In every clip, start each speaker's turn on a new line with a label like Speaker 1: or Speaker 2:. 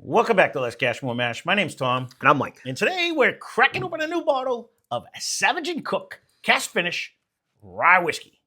Speaker 1: Welcome back to Lesscashmoremash. My name's Tom.
Speaker 2: And I'm Mike.
Speaker 1: And today we're cracking open a new bottle of Savage & Cooke Cask Finish Rye Whiskey.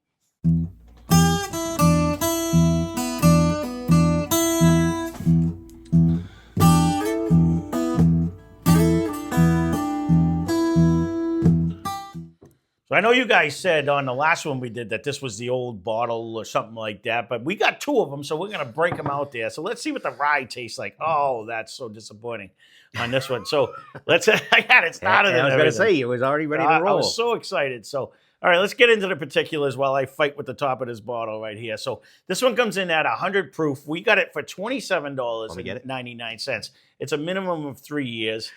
Speaker 1: So I know you guys said on the last one we did that this was the old bottle or something like that, but we got two of them, so we're going to break them out there. So let's see what the rye tastes like. Oh, that's so disappointing on this one. So let's, I had it started.
Speaker 2: I was going to say, it was already ready to roll.
Speaker 1: I was so excited. So, all right, let's get into the particulars while I fight with the top of this bottle right here. So this one comes in at 100 proof. We got it for $27.99. It's a minimum of 3 years.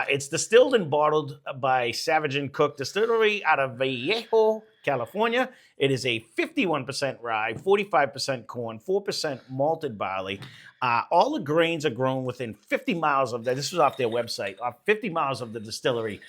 Speaker 1: It's distilled and bottled by Savage & Cooke Distillery out of Vallejo, California. It is a 51% rye, 45% corn, 4% malted barley. All the grains are grown within 50 miles of this was off their website, 50 miles of the distillery.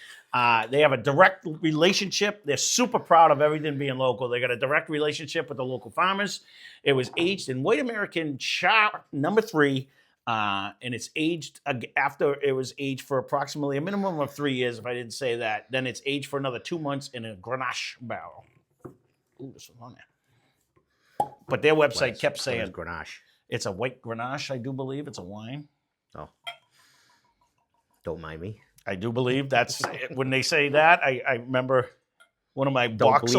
Speaker 1: They have a direct relationship. They're super proud of everything being local. They got a direct relationship with the local farmers. It was aged in White American Char number 3. And it's aged after it was aged for approximately a minimum of 3 years, if I didn't say that. Then it's aged for another 2 months in a Grenache barrel. Ooh, this one's on there. But their website kept saying
Speaker 2: Grenache.
Speaker 1: It's a white Grenache, I do believe. It's a wine.
Speaker 2: Oh. Don't mind me.
Speaker 1: I do believe that's when they say that. I remember one of my box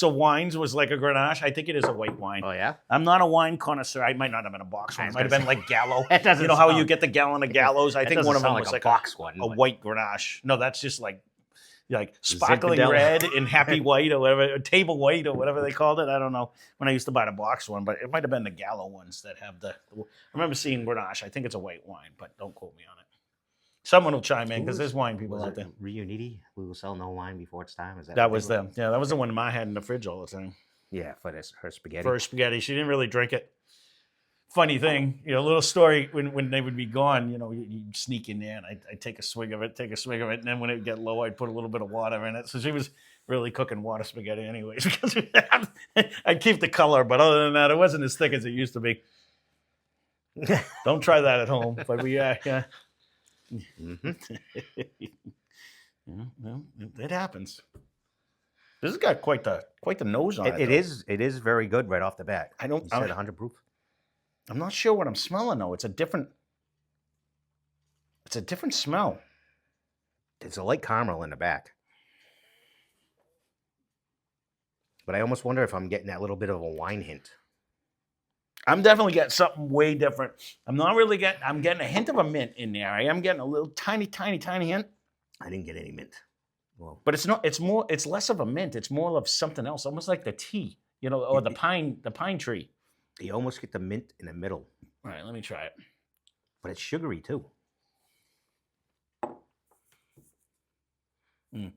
Speaker 1: of wines was like a Grenache. I think it is a white wine.
Speaker 2: Oh, yeah?
Speaker 1: I'm not a wine connoisseur. I might not have been a box one. It might have been like Gallo. You know how you get the gallon of Gallows? I think one of them was like a box one. A white Grenache. No, that's just like sparkling red and happy white or whatever, or table white or whatever they called it. I don't know when I used to buy the box one, but it might have been the Gallo ones that have I remember seeing Grenache. I think it's a white wine, but don't quote me on it. Someone will chime in because there's wine people out there.
Speaker 2: Reuniti, we will sell no wine before it's time. Is
Speaker 1: that was them? Yeah, that was the one Ma had in the fridge all the time.
Speaker 2: Yeah, for her spaghetti.
Speaker 1: For her spaghetti, she didn't really drink it. Funny thing, a little story when they would be gone, you'd sneak in there and I'd take a swig of it, and then when it would get low, I'd put a little bit of water in it. So she was really cooking water spaghetti anyways because I'd keep the color, but other than that, it wasn't as thick as it used to be. Don't try that at home, but yeah. Mm-hmm. Well, it happens. This has got quite the nose on it.
Speaker 2: It is very good right off the bat. You said 100 proof.
Speaker 1: I'm not sure what I'm smelling though. It's a different smell.
Speaker 2: It's a light caramel in the back. But I almost wonder if I'm getting that little bit of a wine hint.
Speaker 1: I'm definitely getting something way different. I'm getting a hint of a mint in there. I am getting a little tiny hint.
Speaker 2: I didn't get any mint. Well,
Speaker 1: but it's less of a mint. It's more of something else, almost like the tea, or the pine tree.
Speaker 2: You almost get the mint in the middle.
Speaker 1: All right, let me try it.
Speaker 2: But it's sugary too.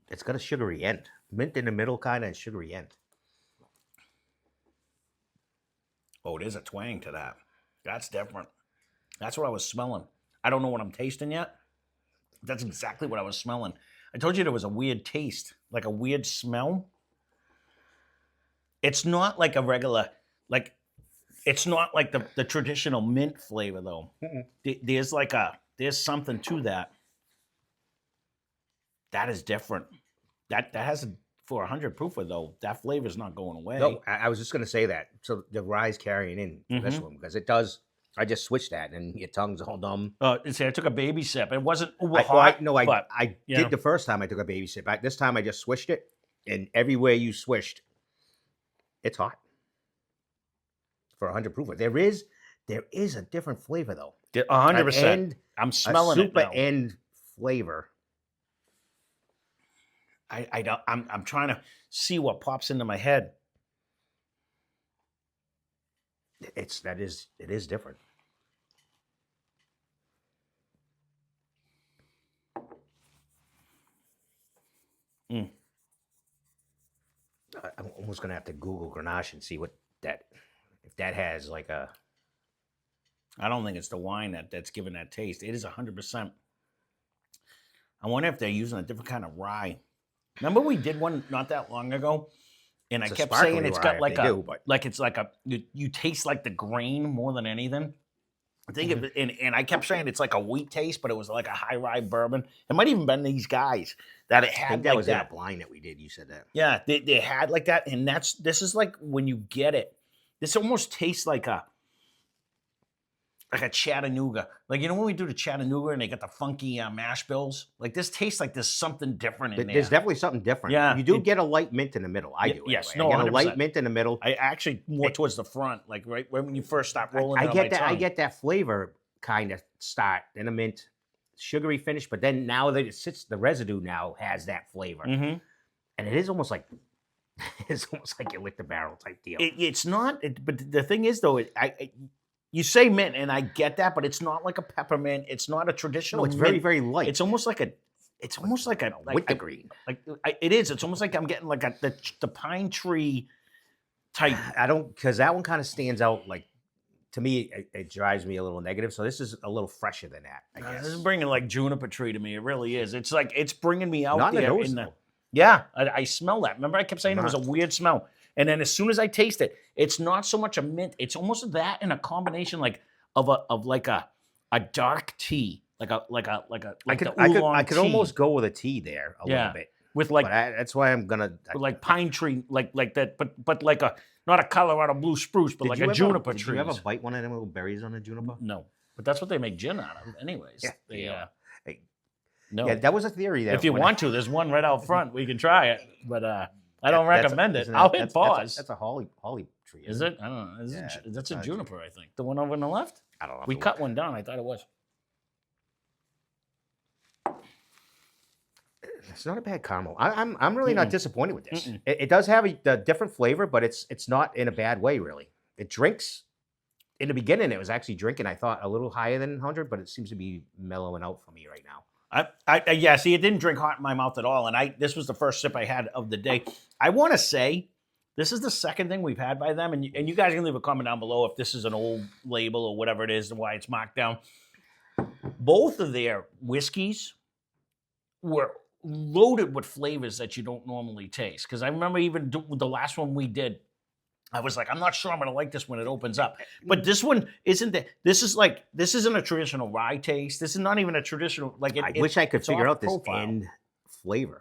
Speaker 2: It's got a sugary end. Mint in the middle kind of, and sugary end.
Speaker 1: Oh, there's a twang to that. That's different. That's what I was smelling. I don't know what I'm tasting yet. That's exactly what I was smelling. I told you there was a weird taste, like a weird smell. It's not like a regular, it's not like the traditional mint flavor though. There's something to that. That is different. That has for 100 proofer though, that flavor is not going away.
Speaker 2: No, I was just going to say that. So the rye's carrying in this one because it does. I just switched that and your tongue's all dumb.
Speaker 1: See, I took a baby sip. It wasn't hot.
Speaker 2: I did the first time I took a baby sip. This time I just swished it, and everywhere you swished, it's hot. For 100 proofer, there is a different flavor though.
Speaker 1: 100%. I'm smelling
Speaker 2: a super
Speaker 1: it now.
Speaker 2: end flavor.
Speaker 1: I'm trying to see what pops into my head.
Speaker 2: It is different. I'm almost gonna have to Google Grenache and see if that has like a.
Speaker 1: I don't think it's the wine that's giving that taste. It is 100%. I wonder if they're using a different kind of rye. Remember we did one not that long ago, and I kept saying it's got you taste like the grain more than anything. I think, and I kept saying it's like a wheat taste, but it was like a high rye bourbon. It might even been these guys that it
Speaker 2: I
Speaker 1: had
Speaker 2: think that
Speaker 1: like
Speaker 2: was
Speaker 1: that.
Speaker 2: in a blind that we did. You said that.
Speaker 1: Yeah, they had like that, and this is like when you get it. This almost tastes like a Chattanooga. Like, you know when we do the Chattanooga and they got the funky mash bills? Like, this tastes like there's something different in there.
Speaker 2: There's definitely something different.
Speaker 1: Yeah,
Speaker 2: You do get a light mint in the middle. I do.
Speaker 1: Yes,
Speaker 2: anyway.
Speaker 1: no,
Speaker 2: I get a
Speaker 1: 100%.
Speaker 2: light mint in the middle.
Speaker 1: I actually more towards the front, like right when you first start rolling.
Speaker 2: I
Speaker 1: it on
Speaker 2: get
Speaker 1: my
Speaker 2: that. I
Speaker 1: tongue.
Speaker 2: get that flavor kind of start, then a mint, sugary finish. But then now that it sits, the residue now has that flavor, and it is almost like it's almost like you lick the barrel type deal.
Speaker 1: It's not. But the thing is, though, you say mint, and I get that, but it's not like a peppermint. It's not a traditional.
Speaker 2: No, it's
Speaker 1: mint.
Speaker 2: very, very light.
Speaker 1: It's almost like a. It's almost like a
Speaker 2: wintergreen.
Speaker 1: It is. It's almost like I'm getting like the pine tree type.
Speaker 2: I don't, because that one kind of stands out. Like, to me, it drives me a little negative. So this is a little fresher than that, I guess.
Speaker 1: This is bringing like juniper tree to me. It really is. It's like it's bringing me out
Speaker 2: Not in the
Speaker 1: there
Speaker 2: nose,
Speaker 1: in the.
Speaker 2: though.
Speaker 1: Yeah, I smell that. Remember, I kept saying it was a weird smell, and then as soon as I taste it, it's not so much a mint. It's almost that in a combination like of a dark tea,
Speaker 2: I could
Speaker 1: tea
Speaker 2: almost go with a tea there a little bit.
Speaker 1: with like
Speaker 2: That's why I'm gonna
Speaker 1: with like pine tree like that, but like a not a Colorado blue spruce, but like a juniper tree.
Speaker 2: Did you ever bite one of them little berries on a juniper?
Speaker 1: No, but that's what they make gin out of, anyways.
Speaker 2: Yeah.
Speaker 1: No.
Speaker 2: Yeah, that was a theory. That
Speaker 1: If you want to, there's one right out front. We can try it, but I don't recommend it. I'll hit pause.
Speaker 2: That's a holly tree.
Speaker 1: Is it? I don't know. That's a juniper, I think. The one over on the left?
Speaker 2: I don't know.
Speaker 1: We cut one down. I thought it was.
Speaker 2: It's not a bad caramel. I'm really not disappointed with this. It does have a different flavor, but it's not in a bad way, really. It drinks. In the beginning, it was actually drinking, I thought, a little higher than 100, but it seems to be mellowing out for me right now.
Speaker 1: Yeah, see, it didn't drink hot in my mouth at all, and this was the first sip I had of the day. I want to say this is the second thing we've had by them, and you guys can leave a comment down below if this is an old label or whatever it is and why it's marked down. Both of their whiskeys were loaded with flavors that you don't normally taste. Because I remember even the last one we did, I was like, I'm not sure I'm going to like this when it opens up. But this one isn't that. This isn't a traditional rye taste. This is not even a traditional, like it.
Speaker 2: I wish I could figure out this end flavor.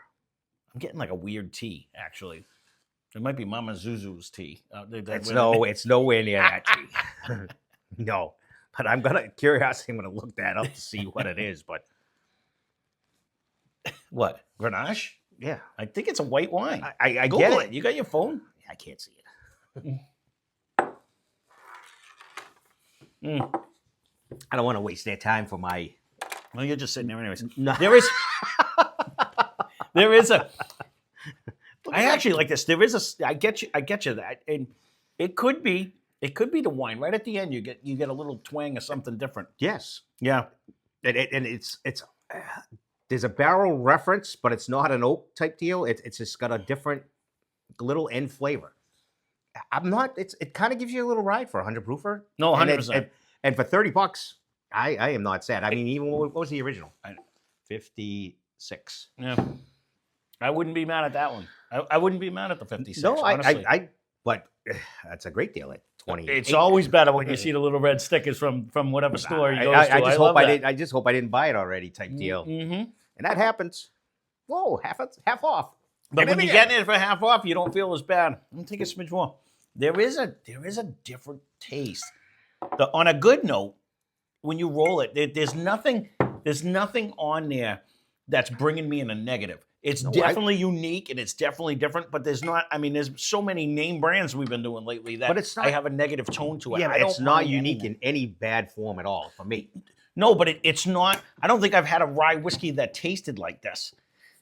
Speaker 1: I'm getting like a weird tea, actually. It might be Mama Zuzu's tea.
Speaker 2: It's nowhere near that tea. No. But I'm going to look that up to see what it is. But
Speaker 1: what? Grenache?
Speaker 2: Yeah.
Speaker 1: I think it's a white wine.
Speaker 2: I
Speaker 1: Google
Speaker 2: get it.
Speaker 1: You got your phone?
Speaker 2: I can't see it. I don't want to waste their time for my.
Speaker 1: Well, you're just sitting there anyways.
Speaker 2: No.
Speaker 1: There is a. I actually like this. There is a. I get you that, and it could be the wine. Right at the end, you get a little twang of something different.
Speaker 2: Yes.
Speaker 1: Yeah.
Speaker 2: And it's there's a barrel reference, but it's not an oak type deal. It's just got a different little end flavor. It kind of gives you a little ride for a 100 proofer.
Speaker 1: No, 100%.
Speaker 2: And for $30, I am not sad. I mean, even what was the original? 56.
Speaker 1: Yeah. I wouldn't be mad at that one. I wouldn't be mad at the 56.
Speaker 2: No,
Speaker 1: honestly.
Speaker 2: but that's a 20.
Speaker 1: It's always better when you see the little red stickers from whatever store you go to.
Speaker 2: I just hope I didn't buy it already type deal.
Speaker 1: Mm-hmm.
Speaker 2: And that happens. Whoa, half off.
Speaker 1: But when you're getting it for half off, you don't feel as bad. I'm gonna take a smidge more. There is a different taste. On a good note, when you roll it, there's nothing on there that's bringing me in a negative. It's definitely unique and it's definitely different, but there's not. I mean, there's so many name brands we've been doing lately that I have a negative tone to it.
Speaker 2: Yeah, it's not unique in any bad form at all for me.
Speaker 1: No, but it's not. I don't think I've had a rye whiskey that tasted like this.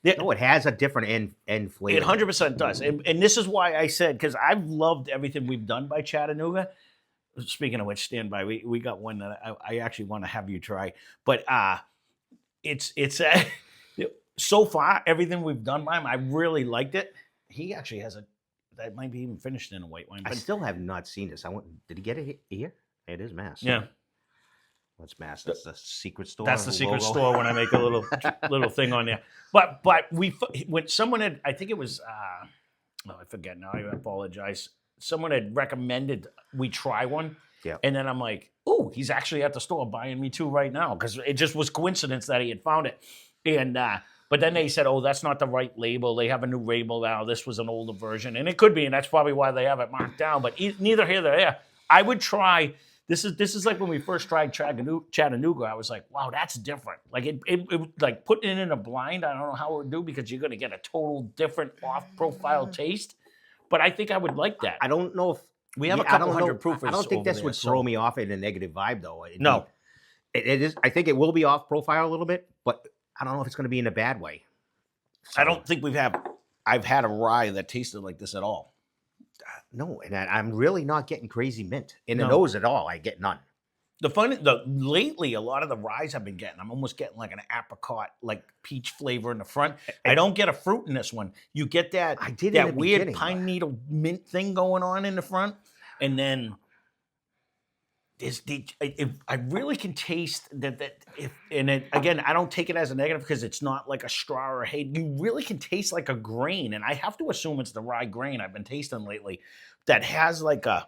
Speaker 2: No, it has a different end flavor.
Speaker 1: It 100% does. And this is why I said, because I've loved everything we've done by Chattanooga. Speaking of which, stand by. We got one that I actually want to have you try. But it's so far, everything we've done by him, I really liked it. He actually has that might be even finished in a white wine.
Speaker 2: I still have not seen this. Did he get it here? It is Mass.
Speaker 1: Yeah.
Speaker 2: What's Mass? That's the secret store.
Speaker 1: That's the secret store when I make a little thing on there. But when someone had, I think it was, I forget now. I apologize. Someone had recommended we try one,
Speaker 2: Yeah.
Speaker 1: And then I'm like, oh, he's actually at the store buying me 2 right now because it just was coincidence that he had found it. And but then they said, oh, that's not the right label. They have a new label now. This was an older version, and it could be, and that's probably why they have it marked down. But neither here nor there. I would try. This is like when we first tried Chattanooga. I was like, wow, that's different. Like it like putting it in a blind. I don't know how it would do because you're going to get a total different off-profile taste. But I think I would like that.
Speaker 2: I don't know if
Speaker 1: We have a
Speaker 2: I
Speaker 1: couple
Speaker 2: don't
Speaker 1: hundred
Speaker 2: know.
Speaker 1: proofers.
Speaker 2: I don't think
Speaker 1: over
Speaker 2: this
Speaker 1: there,
Speaker 2: would
Speaker 1: so-
Speaker 2: throw me off in a negative vibe, though.
Speaker 1: No.
Speaker 2: It is. I think it will be off profile a little bit, but I don't know if it's going to be in a bad way.
Speaker 1: I don't think I've had a rye that tasted like this at all.
Speaker 2: No, and I'm really not getting crazy mint in the
Speaker 1: No.
Speaker 2: nose at all. I get none.
Speaker 1: Lately, a lot of the ryes I've been getting, I'm almost getting like an apricot, like peach flavor in the front. I don't get a fruit in this one. You get that
Speaker 2: I did in
Speaker 1: that
Speaker 2: the
Speaker 1: weird
Speaker 2: beginning,
Speaker 1: pine
Speaker 2: but-
Speaker 1: needle mint thing going on in the front, and then I really can taste that. Again, I don't take it as a negative because it's not like a straw or a hay. You really can taste like a grain, and I have to assume it's the rye grain I've been tasting lately that has like a.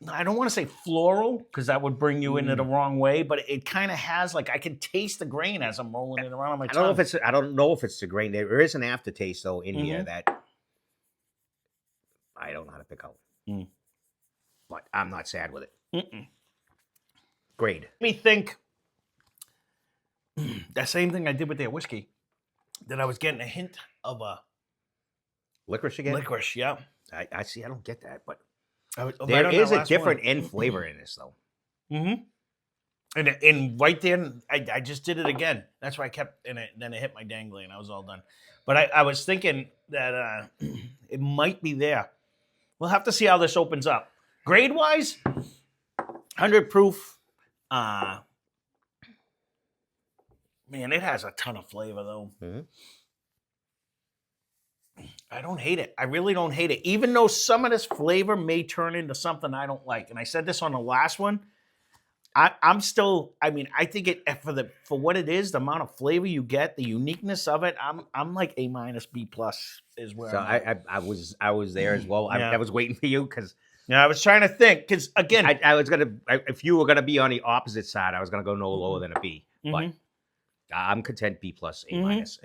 Speaker 1: I don't want to say floral because that would bring you into the wrong way, but it kind of has like I can taste the grain as I'm rolling it around on my tongue.
Speaker 2: I don't know if it's the grain. There is an aftertaste though in here that I don't know how to pick out. But I'm not sad with it. Grade.
Speaker 1: Let me think. That same thing I did with their whiskey, that I was getting a hint of a
Speaker 2: Licorice again?
Speaker 1: licorice. Yeah,
Speaker 2: I see. I don't get that, but
Speaker 1: right
Speaker 2: there
Speaker 1: on
Speaker 2: is
Speaker 1: that
Speaker 2: a
Speaker 1: last
Speaker 2: different
Speaker 1: one.
Speaker 2: end flavor in this though.
Speaker 1: And right then, I just did it again. That's why I kept in it. Then it hit my dangly, and I was all done. But I was thinking that it might be there. We'll have to see how this opens up. Grade wise, 100 proof. Man, it has a ton of flavor though. I don't hate it. I really don't hate it. Even though some of this flavor may turn into something I don't like. And I said this on the last one. I'm still. I mean, I think it for what it is, the amount of flavor you get, the uniqueness of it. I'm like A minus B plus is where.
Speaker 2: So
Speaker 1: I'm at.
Speaker 2: I was there as well.
Speaker 1: Yeah.
Speaker 2: I was waiting for you because
Speaker 1: Yeah, I was trying to think because again,
Speaker 2: I was gonna if you were gonna be on the opposite side, I was gonna go no lower than a B. But I'm content B plus A minus.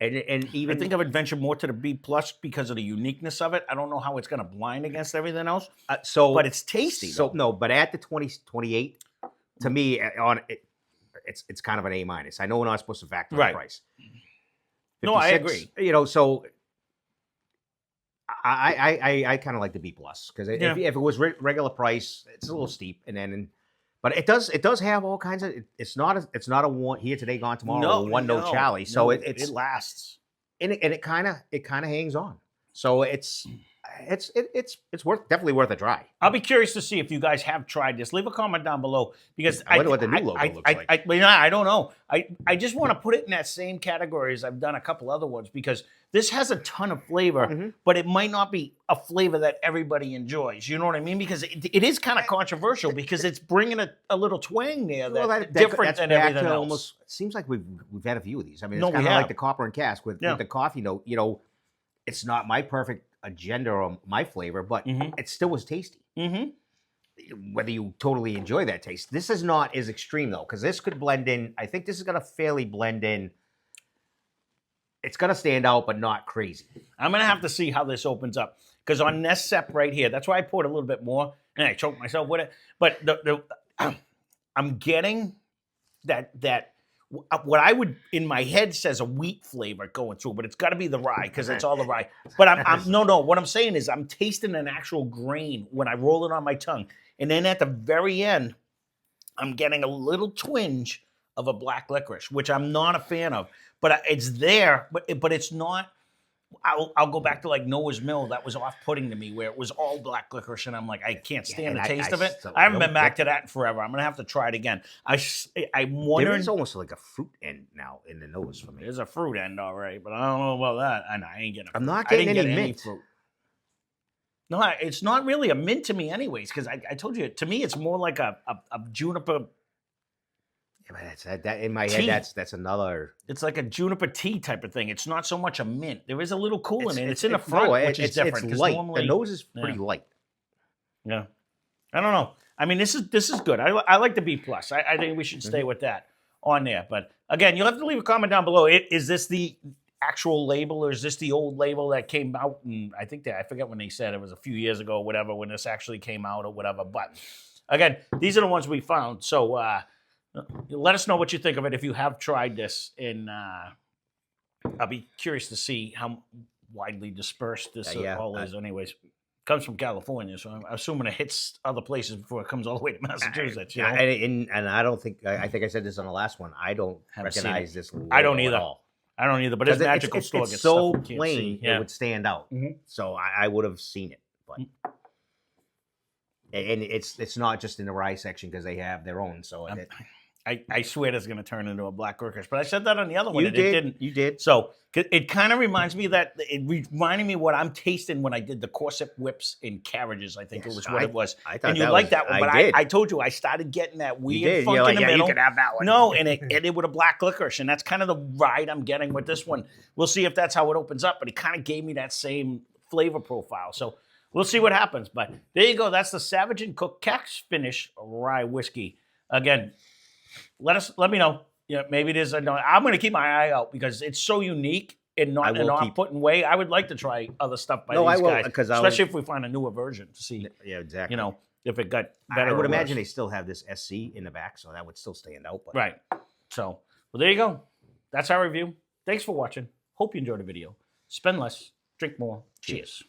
Speaker 2: And even
Speaker 1: I think I would venture more to the B plus because of the uniqueness of it. I don't know how it's going to blind against everything else. But it's tasty.
Speaker 2: So
Speaker 1: though.
Speaker 2: no, but at the 28, to me it's kind of an A minus. I know we're not supposed to factor in
Speaker 1: Right.
Speaker 2: price.
Speaker 1: No, I
Speaker 2: 56,
Speaker 1: agree.
Speaker 2: You know, so I kind of like the B plus because
Speaker 1: Yeah.
Speaker 2: if it was regular price, it's a little steep, but it does have all kinds of. It's not a one here today, gone tomorrow. One note Charlie. So it
Speaker 1: lasts.
Speaker 2: and it kind of hangs on. So it's definitely worth a try.
Speaker 1: I'll be curious to see if you guys have tried this. Leave a comment down below because
Speaker 2: I wonder what the new logo looks like.
Speaker 1: I don't know. I just want to put it in that same category as I've done a couple other ones because this has a ton of flavor, but it might not be a flavor that everybody enjoys. You know what I mean? Because it is kind of controversial because it's bringing a little twang there that's different than everything else.
Speaker 2: Almost, it seems like we've had a few of these. I mean,
Speaker 1: No,
Speaker 2: it's
Speaker 1: we
Speaker 2: kind of
Speaker 1: have.
Speaker 2: like the copper and cask with the coffee note. You know, it's not my perfect agenda or my flavor, but it still was tasty. Whether you totally enjoy that taste. This is not as extreme though, because this could blend in. I think this is going to fairly blend in. It's going to stand out, but not crazy.
Speaker 1: I'm going to have to see how this opens up. Because on this sep right here, that's why I poured a little bit more, and I choked myself with it. But I'm getting that what I would, in my head, says a wheat flavor going through, but it's got to be the rye, because it's all the rye. But no, what I'm saying is I'm tasting an actual grain when I roll it on my tongue. And then at the very end, I'm getting a little twinge of a black licorice, which I'm not a fan of. But it's there, but it's not. I'll go back to like Noah's Mill. That was off-putting to me, where it was all black licorice, and I'm like, I can't stand the taste of it. I haven't been back to that in forever. I'm gonna have to try it again. I'm wondering.
Speaker 2: There is almost like a fruit end now in the nose for me.
Speaker 1: There's a fruit end, all right, but I don't know about that. I ain't getting.
Speaker 2: I'm not getting any mint.
Speaker 1: Fruit. No, it's not really a mint to me, anyways. Because I told you, to me, it's more like a juniper.
Speaker 2: but that in my
Speaker 1: Tea.
Speaker 2: head, that's another.
Speaker 1: It's like a juniper tea type of thing. It's not so much a mint. There is a little cool in it. It's in the
Speaker 2: no,
Speaker 1: front, which is different.
Speaker 2: It's
Speaker 1: 'cause
Speaker 2: light.
Speaker 1: normally-
Speaker 2: The nose is pretty
Speaker 1: Yeah.
Speaker 2: light.
Speaker 1: Yeah, I don't know. I mean, this is good. I like the B plus. I think we should stay with that on there. But again, you'll have to leave a comment down below. Is this the actual label, or is this the old label that came out? And I think I forget when they said it was a few years ago, or whatever, when this actually came out or whatever. But again, these are the ones we found. So let us know what you think of it if you have tried this. And I'll be curious to see how widely dispersed this all is. Anyways, comes from California, so I'm assuming it hits other places before it comes all the way to Massachusetts. You know?
Speaker 2: And I don't think I think I said this on the last one. I don't recognize this.
Speaker 1: I don't
Speaker 2: logo
Speaker 1: either.
Speaker 2: At all.
Speaker 1: I don't either. But it's magical store.
Speaker 2: It's so
Speaker 1: stuff you can't
Speaker 2: plain
Speaker 1: see. Yeah.
Speaker 2: it would stand out.
Speaker 1: Mhm.
Speaker 2: So I would have seen it, but and it's not just in the rye section because they have their own. So
Speaker 1: I swear this is going to turn into a black licorice. But I said that on the other one.
Speaker 2: you
Speaker 1: It
Speaker 2: did.
Speaker 1: didn't.
Speaker 2: You did.
Speaker 1: So it kind of reminds me that it reminded me what I'm tasting when I did the corset whips in carriages. I think it was what it was.
Speaker 2: I thought
Speaker 1: And you
Speaker 2: that
Speaker 1: liked
Speaker 2: was-
Speaker 1: that one, but I told you I started getting that
Speaker 2: You
Speaker 1: weird
Speaker 2: did.
Speaker 1: funk
Speaker 2: You're like,
Speaker 1: in the
Speaker 2: yeah,
Speaker 1: middle.
Speaker 2: you could have that one.
Speaker 1: No, and it ended with a black licorice, and that's kind of the ride I'm getting with this one. We'll see if that's how it opens up, but it kind of gave me that same flavor profile. So we'll see what happens. But there you go. That's the Savage and Cooke Cask Finish Rye Whiskey. Again, let me know. Yeah, maybe it is. I'm going to keep my eye out because it's so unique and not in an off-putting way. I would like to try other stuff by these guys, especially if we find a newer version to see.
Speaker 2: Yeah, exactly.
Speaker 1: You know, if it got better.
Speaker 2: I would
Speaker 1: or
Speaker 2: imagine
Speaker 1: worse.
Speaker 2: they still have this SC in the back, so that would still stand out. But.
Speaker 1: Right. So, well, there you go. That's our review. Thanks for watching. Hope you enjoyed the video. Spend less, drink more. Cheers.